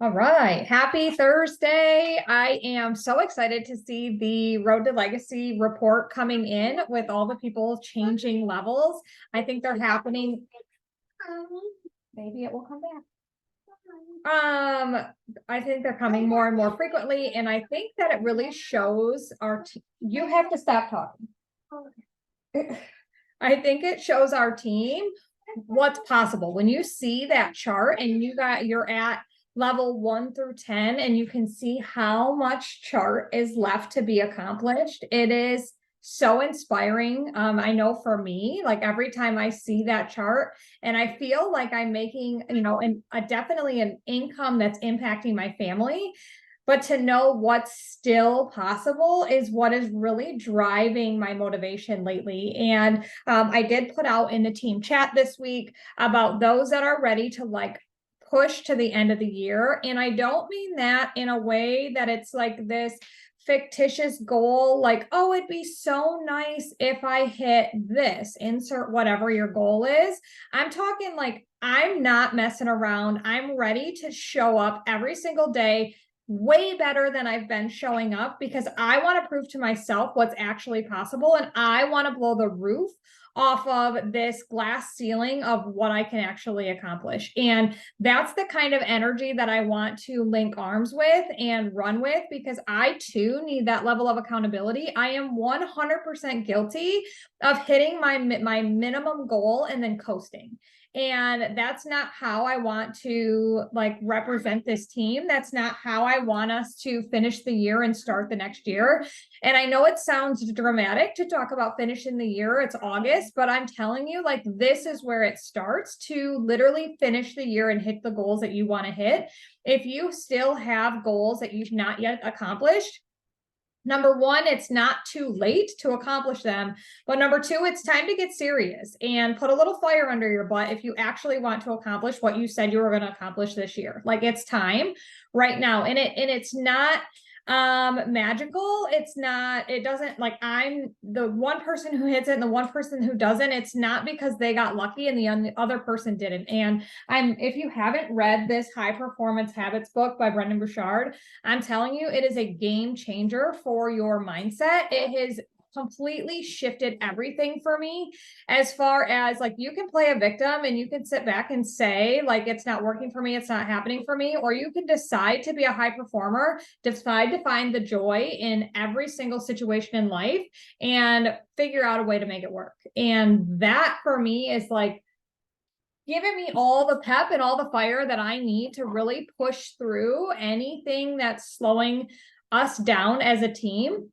All right. Happy Thursday. I am so excited to see the Road to Legacy report coming in with all the people changing levels. I think they're happening. Maybe it will come back. I think they're coming more and more frequently, and I think that it really shows you have to stop talking. I think it shows our team what's possible. When you see that chart and you're at level 1 through 10 and you can see how much chart is left to be accomplished, it is so inspiring. I know for me, like every time I see that chart and I feel like I'm making, definitely an income that's impacting my family. But to know what's still possible is what is really driving my motivation lately. And I did put out in the team chat this week about those that are ready to push to the end of the year. And I don't mean that in a way that it's like this fictitious goal, like, oh, it'd be so nice if I hit this, insert whatever your goal is. I'm talking like, I'm not messing around. I'm ready to show up every single day way better than I've been showing up because I want to prove to myself what's actually possible. And I want to blow the roof off of this glass ceiling of what I can actually accomplish. And that's the kind of energy that I want to link arms with and run with because I too need that level of accountability. I am 100% guilty of hitting my minimum goal and then coasting. And that's not how I want to represent this team. That's not how I want us to finish the year and start the next year. And I know it sounds dramatic to talk about finishing the year. It's August, but I'm telling you, this is where it starts to literally finish the year and hit the goals that you want to hit. If you still have goals that you've not yet accomplished, number one, it's not too late to accomplish them. But number two, it's time to get serious and put a little fire under your butt if you actually want to accomplish what you said you were going to accomplish this year. It's time right now. And it's not magical. It doesn't I'm the one person who hits it and the one person who doesn't. It's not because they got lucky and the other person didn't. And if you haven't read this High Performance Habits book by Brendon Burchard, I'm telling you, it is a game changer for your mindset. It has completely shifted everything for me as far as you can play a victim and you can sit back and say it's not working for me, it's not happening for me, or you can decide to be a high performer, decide to find the joy in every single situation in life and figure out a way to make it work. And that for me is giving me all the pep and all the fire that I need to really push through anything that's slowing us down as a team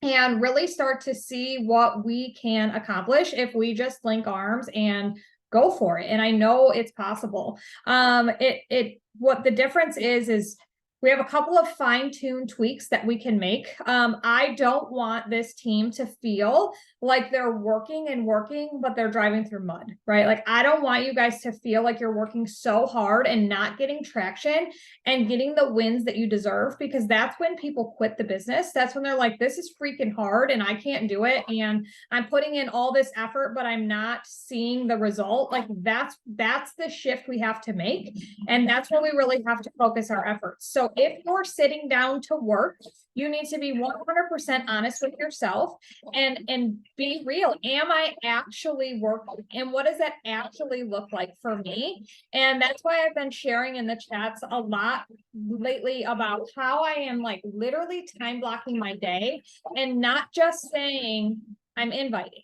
and really start to see what we can accomplish if we just link arms and go for it. And I know it's possible. What the difference is we have a couple of fine-tuned tweaks that we can make. I don't want this team to feel like they're working and working, but they're driving through mud, right? I don't want you guys to feel like you're working so hard and not getting traction and getting the wins that you deserve, because that's when people quit the business. That's when they're like, this is freaking hard and I can't do it. And I'm putting in all this effort, but I'm not seeing the result. That's the shift we have to make. And that's where we really have to focus our efforts. So if you're sitting down to work, you need to be 100% honest with yourself and be real. Am I actually working? And what does that actually look like for me? And that's why I've been sharing in the chats a lot lately about how I am literally time blocking my day and not just saying I'm inviting,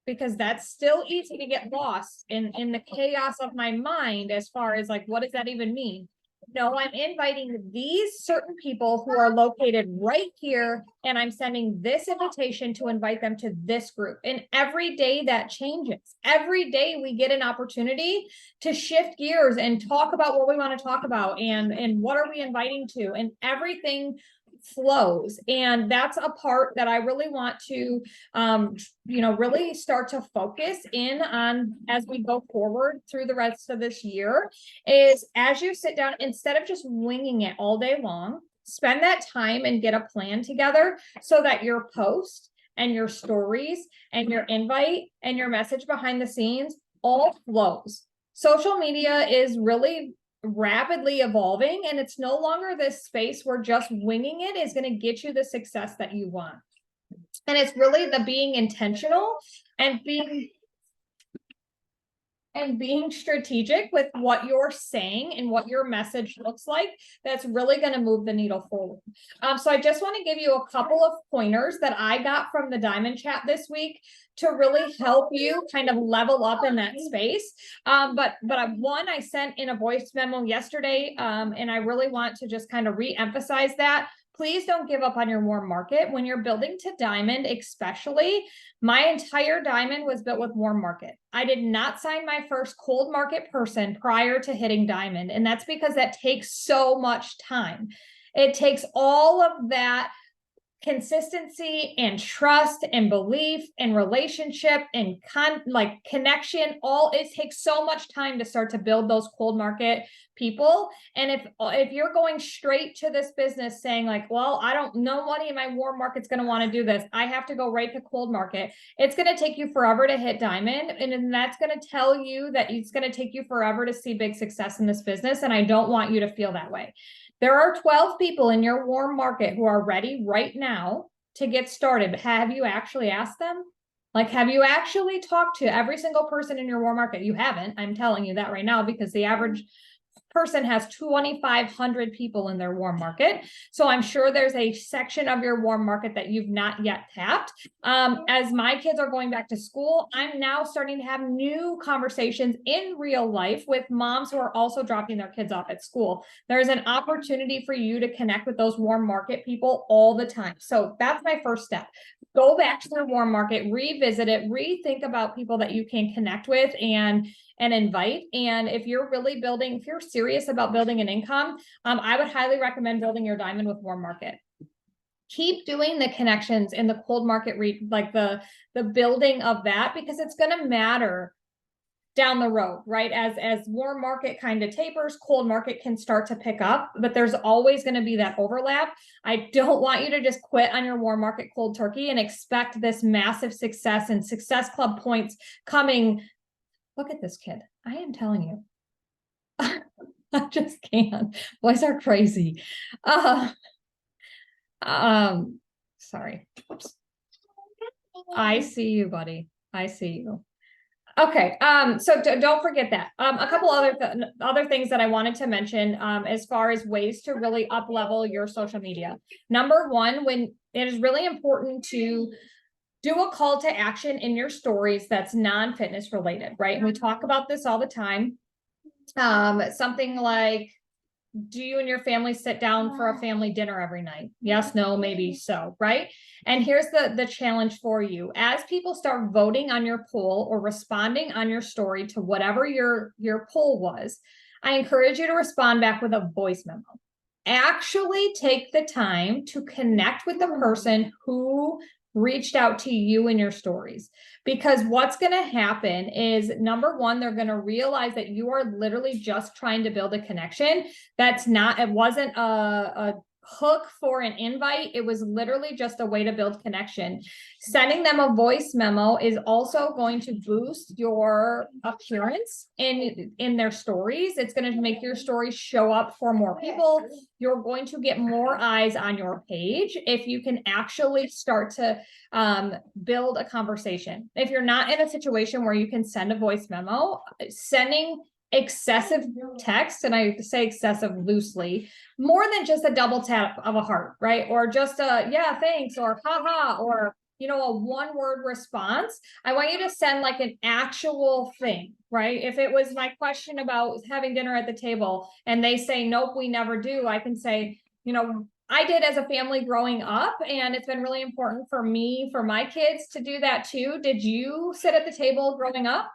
because that's still easy to get lost in the chaos of my mind as far as what does that even mean? No, I'm inviting these certain people who are located right here, and I'm sending this invitation to invite them to this group. And every day that changes. Every day we get an opportunity to shift gears and talk about what we want to talk about and what are we inviting to, and everything flows. And that's a part that I really want to really start to focus in on as we go forward through the rest of this year, is as you sit down, instead of just winging it all day long, spend that time and get a plan together so that your post and your stories and your invite and your message behind the scenes all flows. Social media is really rapidly evolving, and it's no longer this space where just winging it is going to get you the success that you want. And it's really the being intentional and being strategic with what you're saying and what your message looks like, that's really going to move the needle forward. So I just want to give you a couple of pointers that I got from the Diamond Chat this week to really help you kind of level up in that space. But one, I sent in a voice memo yesterday, and I really want to just kind of re-emphasize that. Please don't give up on your warm market. When you're building to diamond, especially, my entire diamond was built with warm market. I did not sign my first cold market person prior to hitting diamond. And that's because that takes so much time. It takes all of that consistency and trust and belief and relationship and connection. It takes so much time to start to build those cold market people. And if you're going straight to this business saying like, well, I don't know, nobody in my warm market's going to want to do this, I have to go right to cold market, it's going to take you forever to hit diamond. And then that's going to tell you that it's going to take you forever to see big success in this business. And I don't want you to feel that way. There are 12 people in your warm market who are ready right now to get started. Have you actually asked them? Like, have you actually talked to every single person in your warm market? You haven't. I'm telling you that right now, because the average person has 2,500 people in their warm market. So I'm sure there's a section of your warm market that you've not yet tapped. As my kids are going back to school, I'm now starting to have new conversations in real life with moms who are also dropping their kids off at school. There's an opportunity for you to connect with those warm market people all the time. So that's my first step. Go back to your warm market, revisit it, rethink about people that you can connect with and invite. And if you're serious about building an income, I would highly recommend building your diamond with warm market. Keep doing the connections in the cold market, like the building of that, because it's going to matter down the road, right? As warm market kind of tapers, cold market can start to pick up, but there's always going to be that overlap. I don't want you to just quit on your warm market cold turkey and expect this massive success and Success Club points coming. Look at this kid. I am telling you. I just can't. Boys are crazy. Sorry. Oops. I see you, buddy. I see you. Okay. So don't forget that. A couple other things that I wanted to mention, as far as ways to really up level your social media. Number one, when it is really important to do a call to action in your stories that's non-fitness related, right? And we talk about this all the time. Something like, do you and your family sit down for a family dinner every night? Yes, no, maybe so, right? And here's the challenge for you. As people start voting on your poll or responding on your story to whatever your poll was, I encourage you to respond back with a voice memo. Actually take the time to connect with the person who reached out to you in your stories, because what's going to happen is, number one, they're going to realize that you are literally just trying to build a connection. It wasn't a hook for an invite. It was literally just a way to build connection. Sending them a voice memo is also going to boost your appearance in their stories. It's going to make your stories show up for more people. You're going to get more eyes on your page if you can actually start to build a conversation. If you're not in a situation where you can send a voice memo, sending excessive text, and I say excessive loosely, more than just a double tap of a heart, right? Or just a yeah, thanks, or haha, or a one-word response. I want you to send like an actual thing, right? If it was my question about having dinner at the table and they say, nope, we never do, I can say, I did as a family growing up, and it's been really important for me, for my kids to do that too. Did you sit at the table growing up?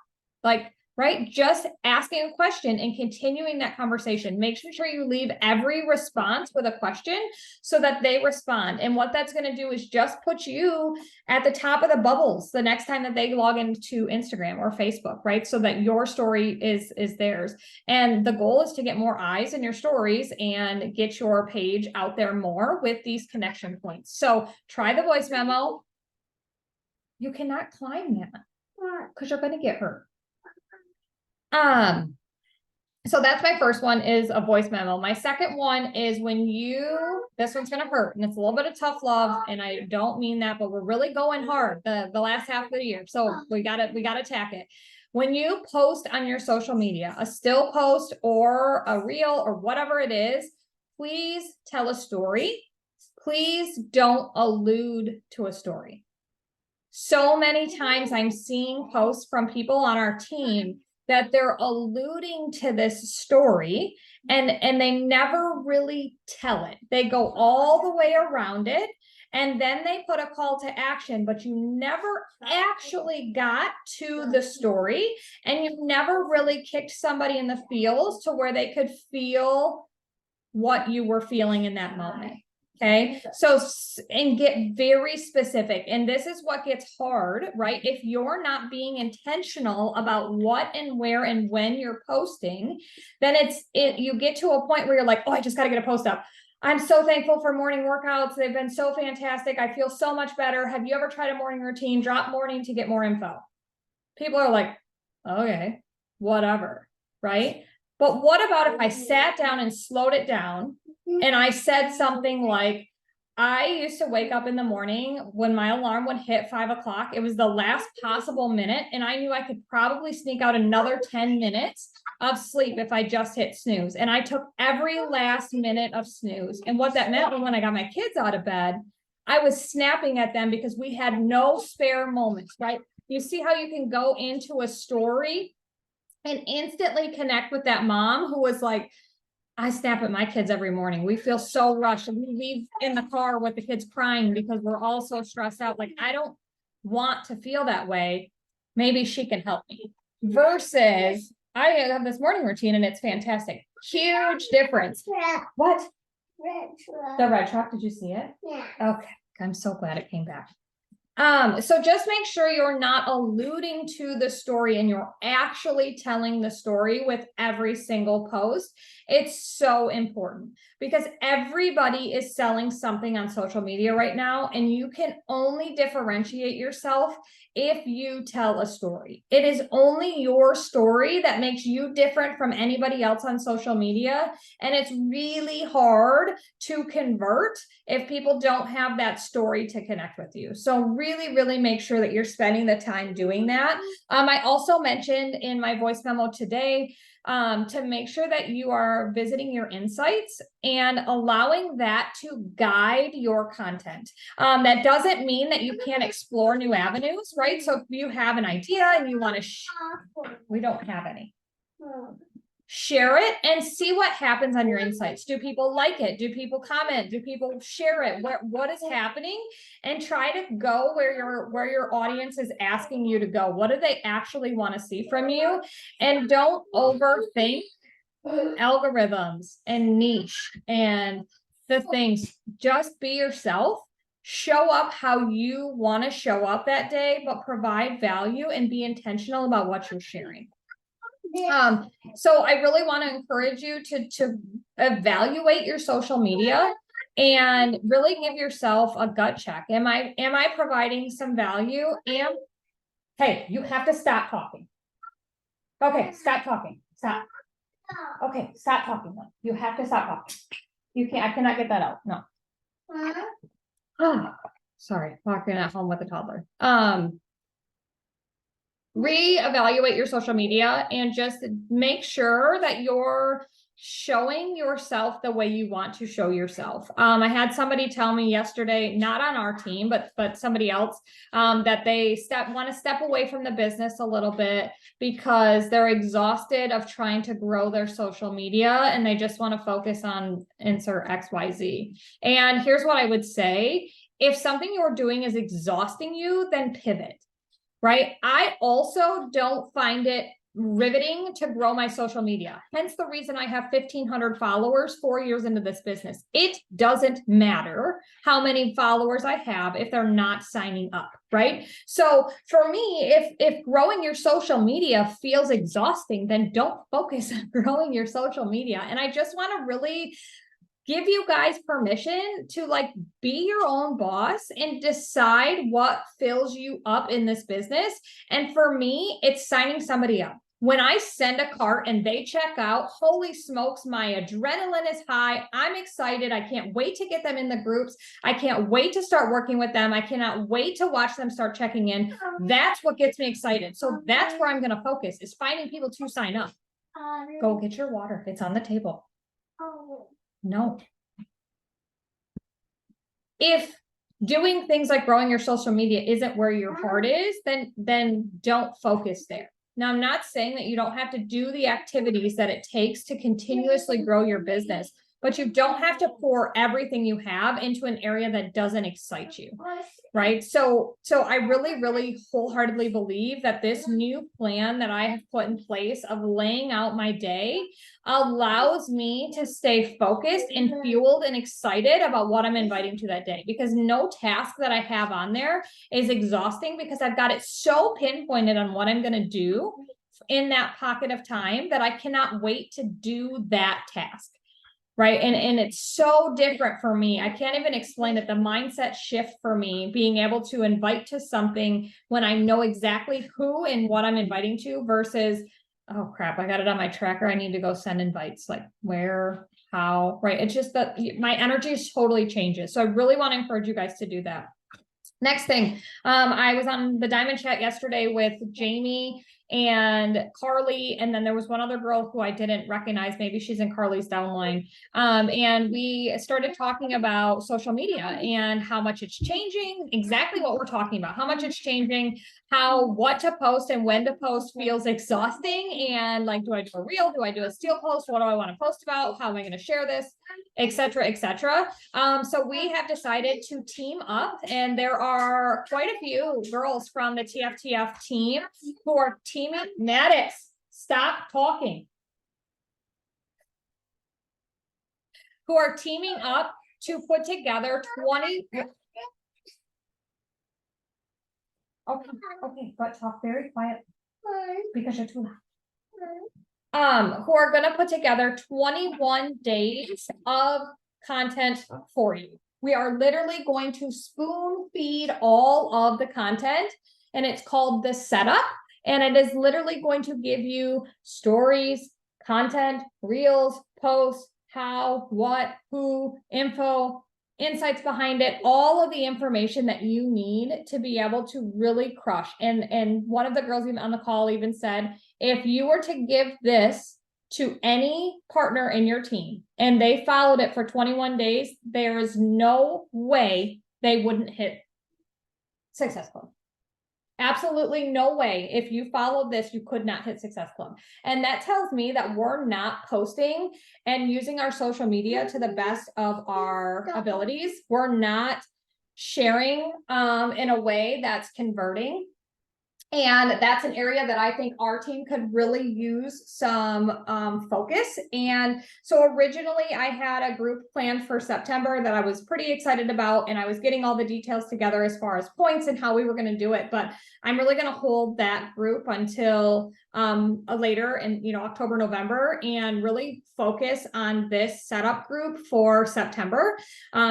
Right? Just asking a question and continuing that conversation. Make sure you leave every response with a question so that they respond. And what that's going to do is just put you at the top of the bubbles the next time that they log into Instagram or Facebook, right? So that your story is theirs. And the goal is to get more eyes in your stories and get your page out there more with these connection points. So try the voice memo. You cannot climb that because you're going to get hurt. So that's my first one, is a voice memo. My second one is when this one's going to hurt, and it's a little bit of tough love. And I don't mean that, but we're really going hard the last half of the year. So we got to attack it. When you post on your social media, a still post or a reel or whatever it is, please tell a story. Please don't allude to a story. So many times I'm seeing posts from people on our team that they're alluding to this story and they never really tell it. They go all the way around it and then they put a call to action, but you never actually got to the story and you never really kicked somebody in the feels to where they could feel what you were feeling in that moment. Okay. So, and get very specific. And this is what gets hard, right? If you're not being intentional about what and where and when you're posting, then you get to a point where you're like, oh, I just got to get a post up. I'm so thankful for morning workouts. They've been so fantastic. I feel so much better. Have you ever tried a morning routine? Drop morning to get more info. People are like, okay, whatever. Right. But what about if I sat down and slowed it down and I said something like, I used to wake up in the morning when my alarm would hit 5 o'clock. It was the last possible minute. And I knew I could probably sneak out another 10 minutes of sleep if I just hit snooze. And I took every last minute of snooze. And what that meant when I got my kids out of bed, I was snapping at them because we had no spare moments, right? You see how you can go into a story and instantly connect with that mom who was like, I snap at my kids every morning. We feel so rushed. We leave in the car with the kids crying because we're all so stressed out. Like, I don't want to feel that way. Maybe she can help me. Versus, I have this morning routine and it's fantastic. Huge difference. What? Red truck. The red truck. Did you see it? Yeah. Okay. I'm so glad it came back. So just make sure you're not alluding to the story and you're actually telling the story with every single post. It's so important because everybody is selling something on social media right now, and you can only differentiate yourself if you tell a story. It is only your story that makes you different from anybody else on social media. And it's really hard to convert if people don't have that story to connect with you. So really, really make sure that you're spending the time doing that. I also mentioned in my voice memo today, to make sure that you are visiting your insights and allowing that to guide your content. That doesn't mean that you can't explore new avenues, right? So if you have an idea and you want to, we don't have any. Share it and see what happens on your insights. Do people like it? Do people comment? Do people share it? What is happening? And try to go where your audience is asking you to go. What do they actually want to see from you? And don't overthink algorithms and niche and the things. Just be yourself. Show up how you want to show up that day, but provide value and be intentional about what you're sharing. So I really want to encourage you to evaluate your social media and really give yourself a gut check. Am I providing some value? Hey, you have to stop talking. Okay, stop talking. Stop. Okay, stop talking. You have to stop talking. You can't, I cannot get that out. No. Oh, sorry, walking at home with a toddler. Reevaluate your social media and just make sure that you're showing yourself the way you want to show yourself. I had somebody tell me yesterday, not on our team, but somebody else, that they want to step away from the business a little bit because they're exhausted of trying to grow their social media and they just want to focus on insert XYZ. And here's what I would say. If something you're doing is exhausting you, then pivot. Right? I also don't find it riveting to grow my social media. Hence the reason I have 1,500 followers 4 years into this business. It doesn't matter how many followers I have if they're not signing up, right? So for me, if growing your social media feels exhausting, then don't focus on growing your social media. And I just want to really give you guys permission to be your own boss and decide what fills you up in this business. And for me, it's signing somebody up. When I send a cart and they check out, holy smokes, my adrenaline is high. I'm excited. I can't wait to get them in the groups. I can't wait to start working with them. I cannot wait to watch them start checking in. That's what gets me excited. So that's where I'm going to focus, is finding people to sign up. Go get your water. It's on the table. No. If doing things like growing your social media isn't where your heart is, then don't focus there. Now, I'm not saying that you don't have to do the activities that it takes to continuously grow your business, but you don't have to pour everything you have into an area that doesn't excite you, right? So I really, really wholeheartedly believe that this new plan that I have put in place of laying out my day allows me to stay focused and fueled and excited about what I'm inviting to that day, because no task that I have on there is exhausting, because I've got it so pinpointed on what I'm going to do in that pocket of time that I cannot wait to do that task. Right. And it's so different for me. I can't even explain it. The mindset shift for me, being able to invite to something when I know exactly who and what I'm inviting to, versus, oh crap, I got it on my tracker, I need to go send invites, like where, how, right? It's just that my energy totally changes. So I really want to encourage you guys to do that. Next thing, I was on the Diamond Chat yesterday with Jamie and Carly, and then there was one other girl who I didn't recognize. Maybe she's in Carly's downline. And we started talking about social media and how much it's changing, exactly what we're talking about, how much it's changing, how what to post and when to post feels exhausting. And like, do I do a reel? Do I do a steel post? What do I want to post about? How am I going to share this? Etc. etc. So we have decided to team up, and there are quite a few girls from the TFTF team who are teaming. Maddox, stop talking. Who are teaming up to put together 20. Okay, but talk very quiet because you're too loud. Who are going to put together 21 days of content for you. We are literally going to spoon feed all of the content, and it's called The Setup. And it is literally going to give you stories, content, reels, posts, how, what, who, info, insights behind it, all of the information that you need to be able to really crush. And one of the girls even on the call even said, if you were to give this to any partner in your team and they followed it for 21 days, there is no way they wouldn't hit Success Club. Absolutely no way. If you followed this, you could not hit Success Club. And that tells me that we're not posting and using our social media to the best of our abilities. We're not sharing in a way that's converting. And that's an area that I think our team could really use some focus. And so originally I had a group planned for September that I was pretty excited about, and I was getting all the details together as far as points and how we were going to do it. But I'm really going to hold that group until later in October, November, and really focus on this setup group for September.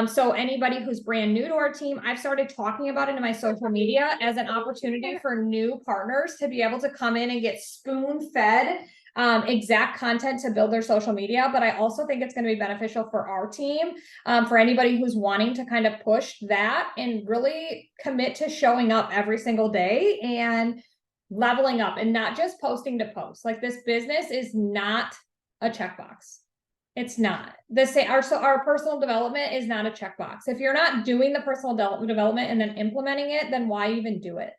So anybody who's brand new to our team, I've started talking about it in my social media as an opportunity for new partners to be able to come in and get spoon-fed exact content to build their social media. But I also think it's going to be beneficial for our team, for anybody who's wanting to kind of push that and really commit to showing up every single day and leveling up, and not just posting to post. Like, this business is not a checkbox. It's not the same. Our personal development is not a checkbox. If you're not doing the personal development and then implementing it, then why even do it?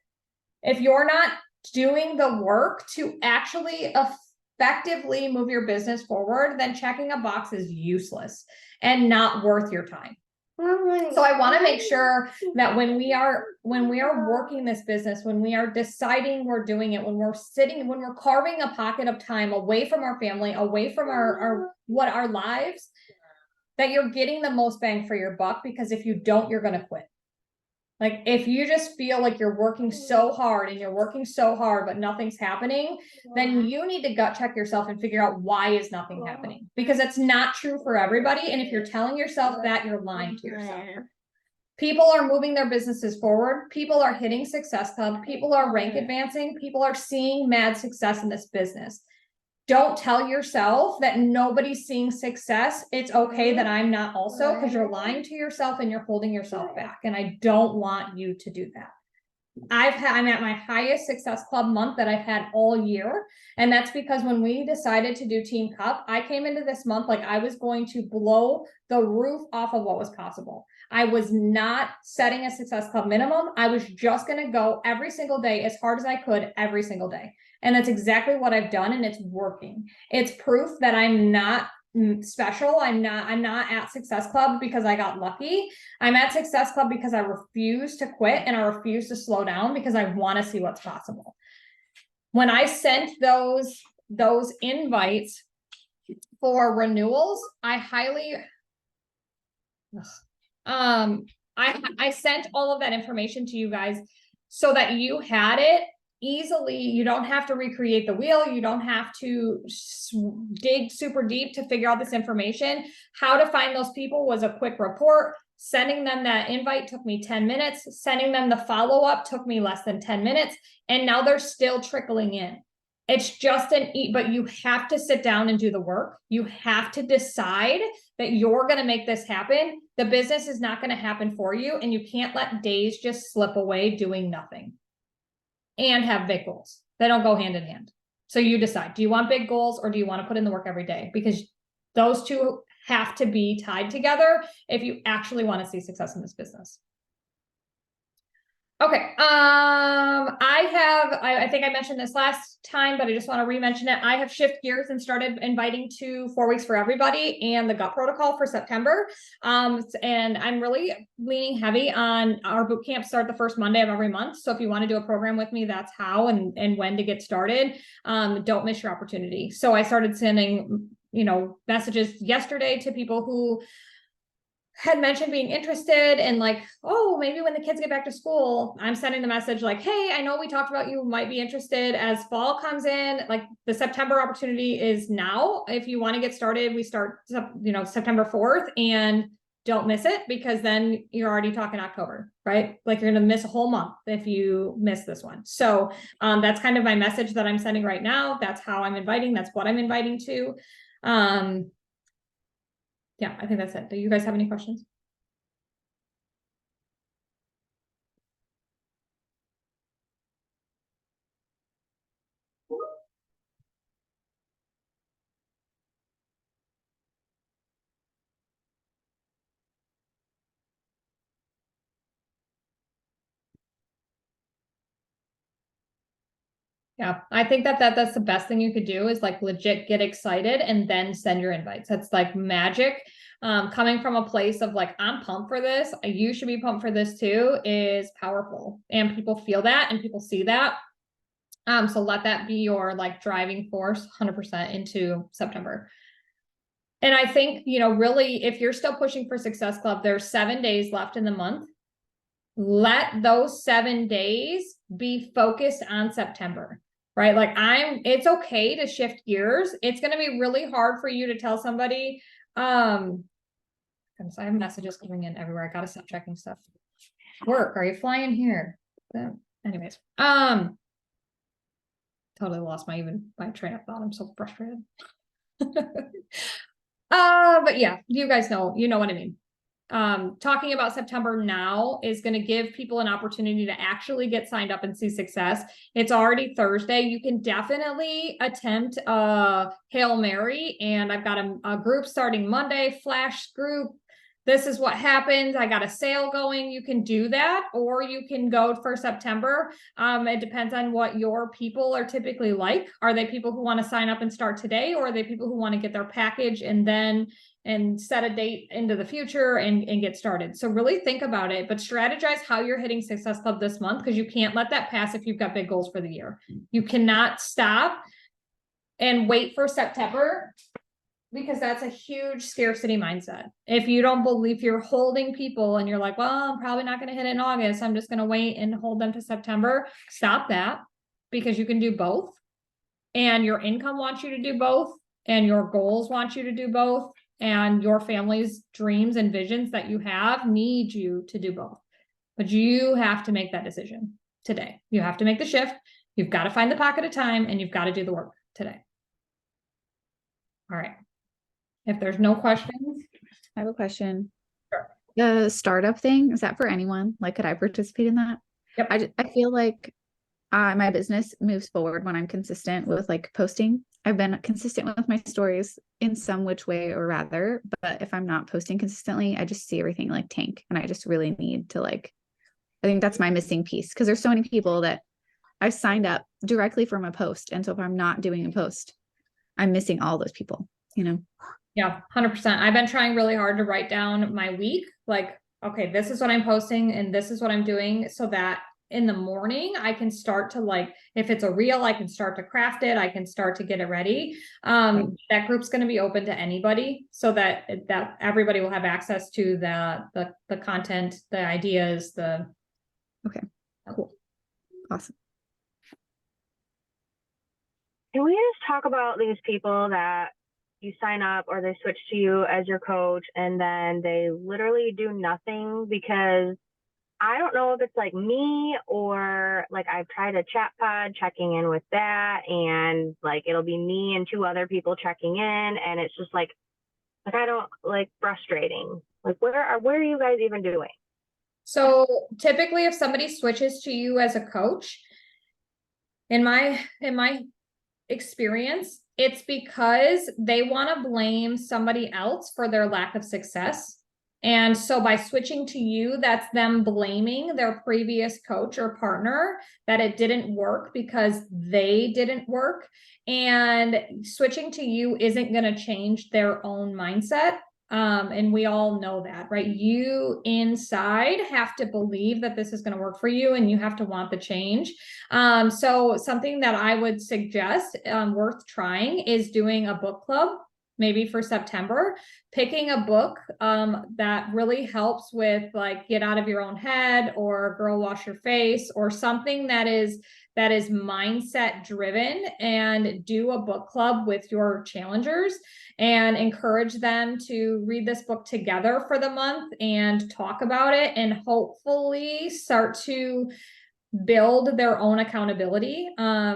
If you're not doing the work to actually effectively move your business forward, then checking a box is useless and not worth your time. So I want to make sure that when we are working this business, when we are deciding we're doing it, when we're carving a pocket of time away from our family, away from our lives, that you're getting the most bang for your buck. Because if you don't, you're going to quit. Like, if you just feel like you're working so hard but nothing's happening, then you need to gut check yourself and figure out why is nothing happening, because it's not true for everybody. And if you're telling yourself that, you're lying to yourself. People are moving their businesses forward. People are hitting Success Club. People are rank advancing. People are seeing mad success in this business. Don't tell yourself that nobody's seeing success. It's okay that I'm not also, because you're lying to yourself and you're holding yourself back. And I don't want you to do that. I'm at my highest Success Club month that I've had all year. And that's because when we decided to do Team Cup, I came into this month like I was going to blow the roof off of what was possible. I was not setting a Success Club minimum. I was just going to go every single day as hard as I could every single day. And that's exactly what I've done. And it's working. It's proof that I'm not special. I'm not at Success Club because I got lucky. I'm at Success Club because I refuse to quit and I refuse to slow down because I want to see what's possible. When I sent those invites for renewals, I sent all of that information to you guys so that you had it easily. You don't have to recreate the wheel. You don't have to dig super deep to figure out this information. How to find those people was a quick report. Sending them that invite took me 10 minutes. Sending them the follow-up took me less than 10 minutes. And now they're still trickling in. It's just but you have to sit down and do the work. You have to decide that you're going to make this happen. The business is not going to happen for you. And you can't let days just slip away doing nothing. And have big goals. They don't go hand in hand. So you decide, do you want big goals or do you want to put in the work every day? Because those two have to be tied together if you actually want to see success in this business. Okay. I think I mentioned this last time, but I just want to re-mention it. I have shifted gears and started inviting to 4 weeks for everybody and the gut protocol for September. And I'm really leaning heavy on our boot camp start the first Monday of every month. So if you want to do a program with me, that's how and when to get started. Don't miss your opportunity. So I started sending, messages yesterday to people who had mentioned being interested and like, oh, maybe when the kids get back to school, I'm sending the message like, hey, I know we talked about you might be interested as fall comes in, like the September opportunity is now. If you want to get started, we start, September 4th and don't miss it because then you're already talking October, right? Like you're going to miss a whole month if you miss this one. So that's kind of my message that I'm sending right now. That's how I'm inviting. That's what I'm inviting to. Yeah, I think that's it. Do you guys have any questions? Yeah, I think that's the best thing you could do is like legit get excited and then send your invites. That's like magic. Coming from a place of like, I'm pumped for this, you should be pumped for this too, is powerful. And people feel that and people see that. So let that be your like driving force 100% into September. And I think, really, if you're still pushing for Success Club, there's 7 days left in the month. Let those 7 days be focused on September, right? Like it's okay to shift gears. It's going to be really hard for you to tell somebody, I have messages coming in everywhere. I got to stop checking stuff. Work, are you flying here? Anyways, totally lost my train of thought. I'm so frustrated. But yeah, you guys know, what I mean. Talking about September now is going to give people an opportunity to actually get signed up and see success. It's already Thursday. You can definitely attempt a Hail Mary, and I've got a group starting Monday, flash group. This is what happens. I got a sale going. You can do that, or you can go for September. It depends on what your people are typically like. Are they people who want to sign up and start today, or are they people who want to get their package and set a date into the future and get started? So really think about it, but strategize how you're hitting Success Club this month, because you can't let that pass if you've got big goals for the year. You cannot stop and wait for September, because that's a huge scarcity mindset. If you don't believe, you're holding people and you're like, well, I'm probably not going to hit it in August, I'm just going to wait and hold them to September. Stop that, because you can do both. And your income wants you to do both. And your goals want you to do both. and your family's dreams and visions that you have need you to do both. But you have to make that decision today. You have to make the shift. You've got to find the pocket of time and you've got to do the work today. All right. If there's no questions. I have a question. Sure. The startup thing, is that for anyone? Like, could I participate in that? Yep. I feel like my business moves forward when I'm consistent with like posting. I've been consistent with my stories in some which way or rather, but if I'm not posting consistently, I just see everything like tank, and I just really need to like, I think that's my missing piece, because there's so many people that I've signed up directly from a post. And so if I'm not doing a post, I'm missing all those people, you know? Yeah, 100%. I've been trying really hard to write down my week. Like, okay, this is what I'm posting and this is what I'm doing, so that in the morning I can start to, like, if it's a reel, I can start to craft it. I can start to get it ready. That group's going to be open to anybody, so that everybody will have access to the content, the ideas, Okay, cool. Awesome. Can we just talk about these people that you sign up or they switch to you as your coach and then they literally do nothing? Because I don't know if it's like me or like I've tried a chat pod checking in with that, and like it'll be me and 2 other people checking in, and it's just like I don't, like, frustrating. Like, what are you guys even doing? So typically if somebody switches to you as a coach, in my experience, it's because they want to blame somebody else for their lack of success. And so by switching to you, that's them blaming their previous coach or partner that it didn't work because they didn't work. And switching to you isn't going to change their own mindset. And we all know that, right? You inside have to believe that this is going to work for you, and you have to want the change. So something that I would suggest worth trying is doing a book club, maybe for September, picking a book that really helps with like get out of your own head, or girl wash your face, or something that is mindset driven, and do a book club with your challengers and encourage them to read this book together for the month and talk about it, and hopefully start to build their own accountability,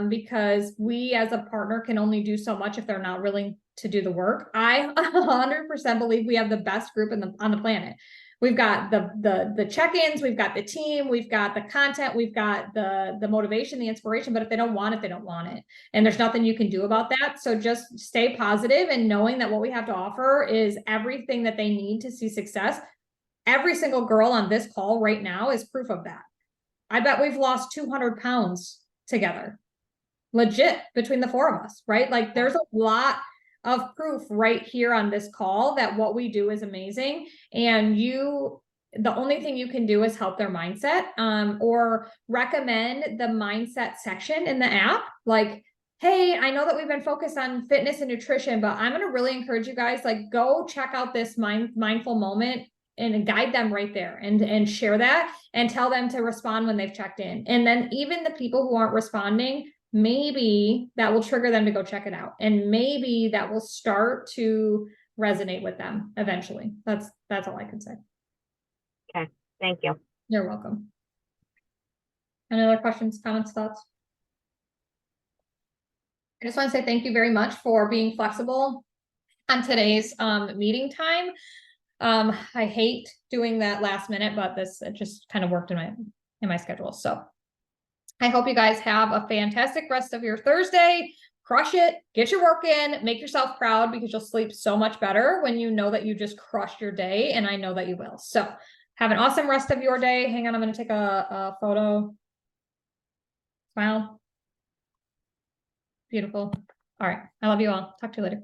because we as a partner can only do so much if they're not willing to do the work. I 100% believe we have the best group on the planet. We've got the check-ins, we've got the team, we've got the content, we've got the motivation, the inspiration, but if they don't want it, they don't want it. And there's nothing you can do about that. So just stay positive, and knowing that what we have to offer is everything that they need to see success. Every single girl on this call right now is proof of that. I bet we've lost 200 pounds together, legit, between the 4 of us, right? Like there's a lot of proof right here on this call that what we do is amazing. And the only thing you can do is help their mindset, or recommend the mindset section in the app. Like, hey, I know that we've been focused on fitness and nutrition, but I'm going to really encourage you guys, like, go check out this mindful moment, and guide them right there, and share that, and tell them to respond when they've checked in. And then even the people who aren't responding, maybe that will trigger them to go check it out. And maybe that will start to resonate with them eventually. That's all I can say. Okay, thank you. You're welcome. Any other questions, comments, thoughts? I just want to say thank you very much for being flexible on today's meeting time. I hate doing that last minute, but it just kind of worked in my schedule. So I hope you guys have a fantastic rest of your Thursday. Crush it, get your work in, make yourself proud, because you'll sleep so much better when you know that you just crushed your day. And I know that you will. So have an awesome rest of your day. Hang on, I'm going to take a photo. Smile. Beautiful. All right. I love you all. Talk to you later.